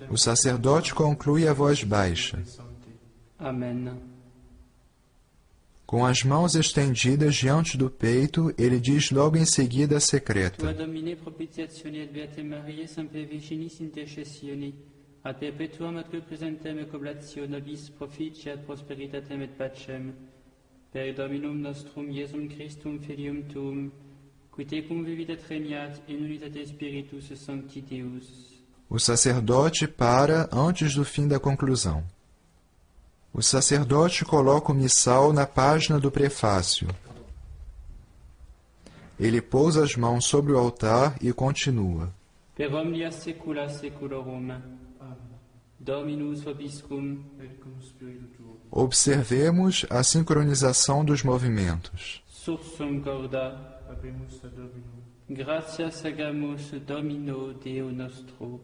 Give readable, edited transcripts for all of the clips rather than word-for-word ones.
O sacerdote conclui a voz baixa. Amen. Com as mãos estendidas diante do peito, ele diz logo em seguida a Tua secreta. Domine propitiatione et Beate Mariae semper Virginis intercessione, ad perpetuam ad presentem et oblatio nobis proficiat prosperitatem et pacem, per Dominum nostrum Iesum Christum Filium Tuum, qui tecum vivit et regnat in unitate Spiritus Sancti Deus. O sacerdote para antes do fim da conclusão. O sacerdote coloca o missal na página do prefácio. Ele pousa as mãos sobre o altar e continua. Per omnia saecula saeculorum. Dominus vobiscum. Observemos a sincronização dos movimentos. Sursum corda. Gratias agamus Domino Deo nostro.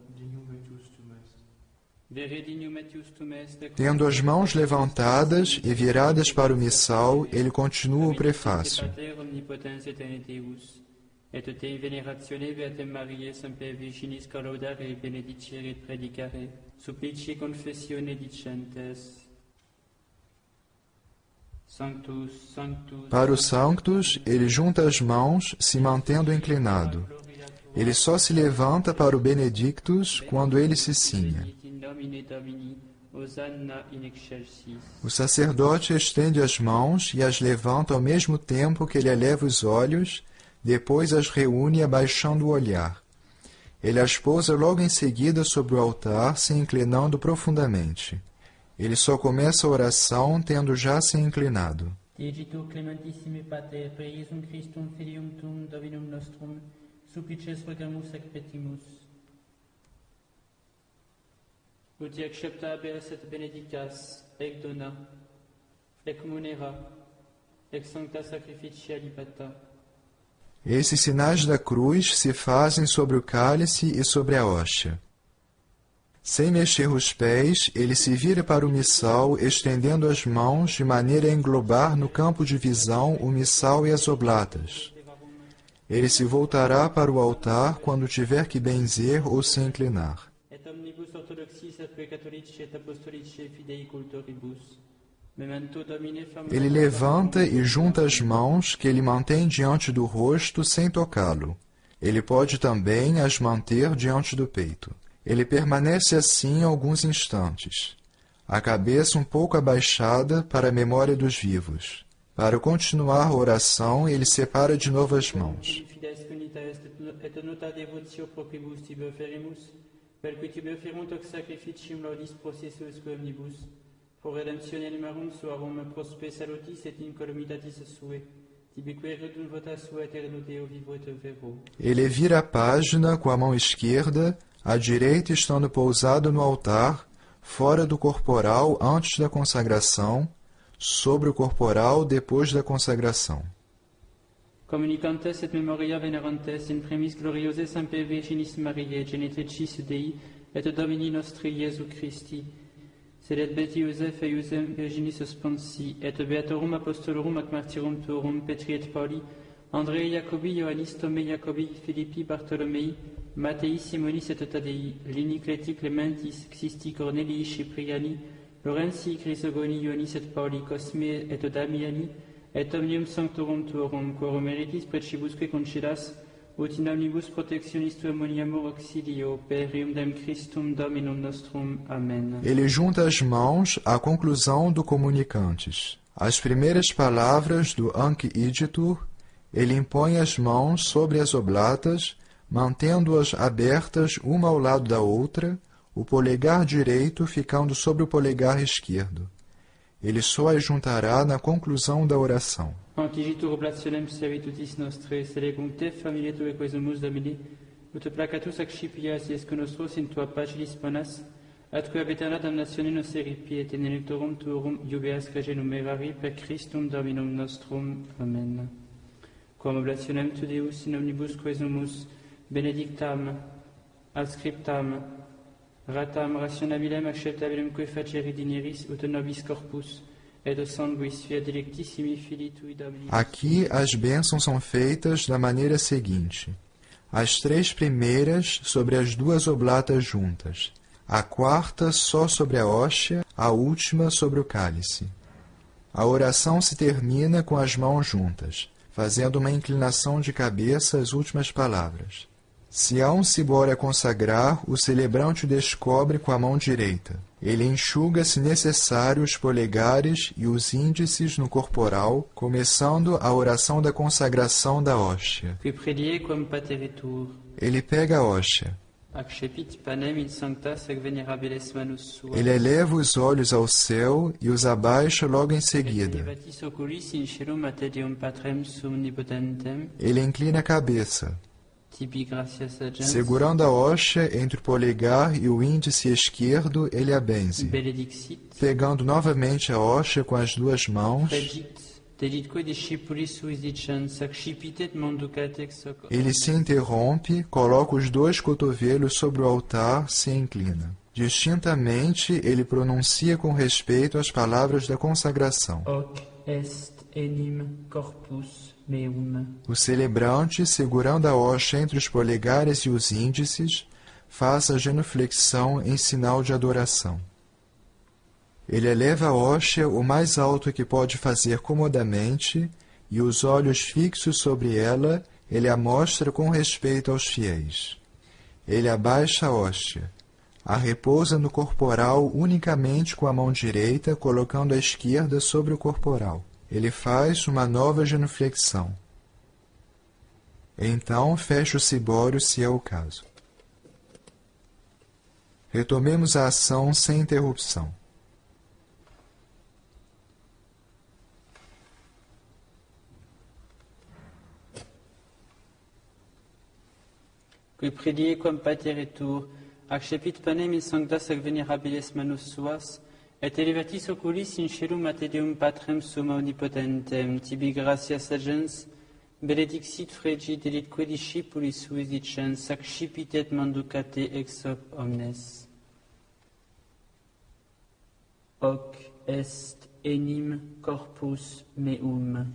Vere dignum et justum est. Tendo as mãos levantadas e viradas para o missal, ele continua o prefácio. Pater omnipotens et Deus, et te veneratione Beatem Mariae semper Virginis collodare benedicere et predicare, supplici confessione dicentes. Sanctus, Sanctus. Para o Sanctus, ele junta as mãos, se mantendo inclinado. Ele só se levanta para o Benedictus quando ele se cinha. O sacerdote estende as mãos e as levanta ao mesmo tempo que ele eleva os olhos, depois as reúne abaixando o olhar. Ele as pousa logo em seguida sobre o altar, se inclinando profundamente. Ele só começa a oração tendo já se inclinado. Digitur clementissime Pater, per Iesum Christum Filium Tuum, Dominum nostrum, supplices rogamus ac petimus. Ut accepta habeas et benedicas, ec dona, ec munera, ec sancta sacrificia libata. Esses sinais da cruz se fazem sobre o cálice e sobre a hóstia. Sem mexer os pés, ele se vira para o missal, estendendo as mãos de maneira a englobar no campo de visão o missal e as oblatas. Ele se voltará para o altar quando tiver que benzer ou se inclinar. Et omnibus orthodoxis et catholici et apostolici fidei cultoribus. Memento Domine famulae. Ele levanta e junta as mãos que ele mantém diante do rosto sem tocá-lo. Ele pode também as manter diante do peito. Ele permanece assim alguns instantes, a cabeça um pouco abaixada para a memória dos vivos. Para continuar a oração, ele separa de novo as mãos. Et nota devotio propribus tibi oferimus, per qui tibi oferunt hoc sacrificium laudis processus omnibus, pro redemptione animarum suarum prospe salutis et incolumitatis sue, tibi querunt vota sua eterno Deo vivo et vero. Ele vira a página com a mão esquerda, a direita estando pousada no altar, fora do corporal antes da consagração, sobre o corporal depois da consagração. Communicantes et memoria venerantes in premis gloriose semper Virginis Mariae genetricis Dei et Domini nostri Iesu Christi, sedet Beti Iosef et Iosem Virginis sponsi, et Beatorum Apostolorum ac Martyrum Tuorum Petri et Pauli, Andrei Jacobi, Ioannis Thomai Jacobi, Philippi Bartholomei, Mattei Simonis et Tadei, Lini Cleti Clementis, Xisti Cornelii Cipriani, Lorenzi Chrysogoni Ioannis et Pauli, Cosme et Damiani, et omnium sanctorum tuorum, quorum meritis precibusque concedas, ut in omnibus protectionis tuam moniamur auxilio, per iudem Christum Dominum nostrum. Amen. Ele junta as mãos à conclusão do Comunicantes. As primeiras palavras do Anc Igitur, ele impõe as mãos sobre as oblatas, mantendo-as abertas uma ao lado da outra, o polegar direito ficando sobre o polegar esquerdo. Ele só as juntará na conclusão da oração. Antigitur oblationem servitutis nostre, selegum te familie tue quesumus Domini, ut placatus accipias iesque nostros in tua pace disponas, atque ab aeterna damnatione nos eripi, et in electorum tuorum iubeas crege numerari, per Christum Dominum nostrum. Amen. Quam oblationem tu Deus in omnibus quesumus, benedictam, adscriptam, ratam rationabilem acceptabilem que facere dineris ut nobis corpus et de sanguis fiat delectissimi filii tui Domini. Aqui as bênçãos são feitas da maneira seguinte. As 3 primeiras sobre as 2 oblatas juntas, a quarta só sobre a hóstia, a última sobre o cálice. A oração se termina com as mãos juntas, fazendo uma inclinação de cabeça às últimas palavras. Se há um cibório a consagrar, o celebrante o descobre com a mão direita. Ele enxuga, se necessário, os polegares e os índices no corporal, começando a oração da consagração da hóstia. Qui predie quam pateritur, Ele pega a hóstia. accepit panem in sancta sec venerabilis manus sua. Ele eleva os olhos ao céu e os abaixa logo em seguida. Elevatis oculis in caelum a te Deum Patrem omnipotentem, Ele inclina a cabeça, tibi gratias agens, segurando a hóstia entre o polegar e o índice esquerdo, ele a benze. benedixit, Pegando novamente a hóstia com as 2 mãos, fregit, deditque discipulis suis dicens, accipitet manducat ex hoc. ele se interrompe, coloca os 2 cotovelos sobre o altar, se inclina. Distintamente, ele pronuncia com respeito as palavras da consagração. Hoc est enim corpus meum. O celebrante, segurando a hóstia entre os polegares e os índices, faz a genuflexão em sinal de adoração. Ele eleva a hóstia o mais alto que pode fazer comodamente e, os olhos fixos sobre ela, ele a mostra com respeito aos fiéis. Ele abaixa a hóstia, a repousa no corporal unicamente com a mão direita, colocando a esquerda sobre o corporal. Ele faz uma nova genuflexão. Então fecha o cibório, se é o caso. Retomemos a ação sem interrupção. Qui predie quam pateritur, accepit panem in sancta sec venerabilis manus suas, et elevatis oculis in caelum a te Deum Patrem omnipotentem, tibi gratias agens, benedixit fregit delitque discipulis suis dicens, accipitet manducate ex hoc omnes. Hoc est enim corpus meum.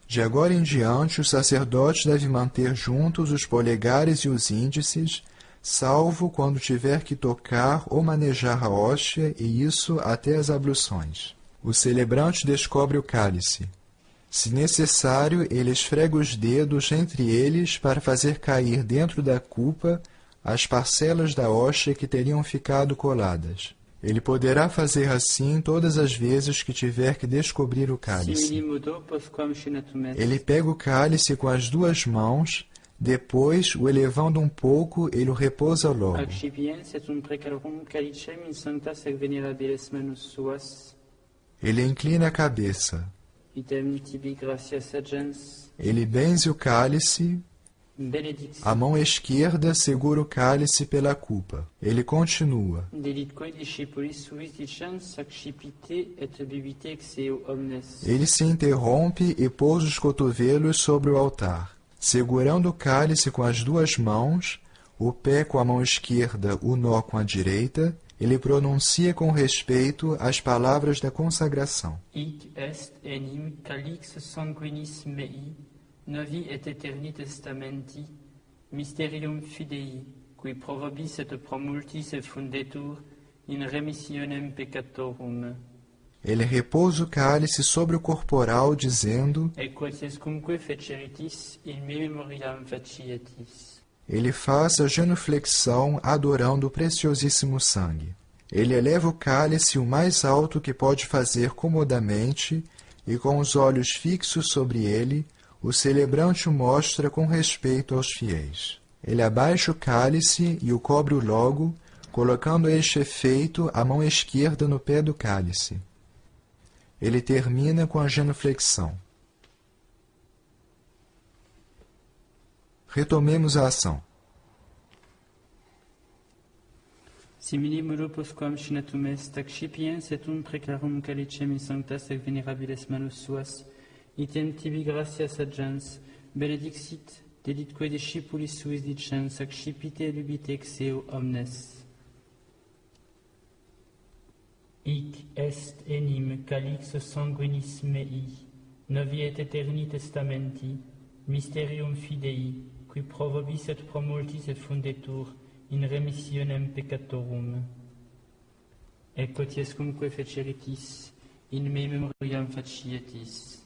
De agora em diante, o sacerdote deve manter juntos os polegares e os índices, salvo quando tiver que tocar ou manejar a hóstia, e isso até as abluções. O celebrante descobre o cálice. Se necessário, ele esfrega os dedos entre eles para fazer cair dentro da cupa as parcelas da hóstia que teriam ficado coladas. Ele poderá fazer assim todas as vezes que tiver que descobrir o cálice. Simili modo postquam scenatum est. Ele pega o cálice com as 2 mãos, depois, o elevando um pouco, ele o repousa logo. Accipiens et un precalorum calicem in sancta sec venerabilis manus suas, Ele inclina a cabeça. idem tibi gratias agens, Ele benze o cálice. benedixit, A mão esquerda segura o cálice pela cupa. Ele continua. delitque discipulis suis dicens, accipite et bibite ex eo omnes. Ele se interrompe e pousa os cotovelos sobre o altar. Segurando o cálice com as 2 mãos, o pé com a mão esquerda, o nó com a direita, ele pronuncia com respeito as palavras da consagração. Hic est enim calix sanguinis mei, novi et eterni testamenti, mysterium fidei, qui pro vobis et pro multis effundetur in remissionem peccatorum. Ele repousa o cálice sobre o corporal, dizendo: Et quaescumque feceritis in me memoriam facietis. Ele faz a genuflexão adorando o preciosíssimo sangue. Ele eleva o cálice o mais alto que pode fazer comodamente e, com os olhos fixos sobre ele, o celebrante o mostra com respeito aos fiéis. Ele abaixa o cálice e o cobre logo, colocando a este efeito a mão esquerda no pé do cálice. Ele termina com a genuflexão. Retomemos a ação. Simili modo postquam scinatum est, ac scipiens et preclarum calicem in sanctas et venerabiles manus suas, item tibi gratias agens, benedixit, deditque discipulis suis dicens, ac scipite lubite exeo omnes. Hic est enim calix sanguinis mei, novi et eterni testamenti, mysterium fidei, qui pro vobis et pro multis et fundetur in remissionem peccatorum. Ecco tiescumque feceritis, in me memoriam facietis.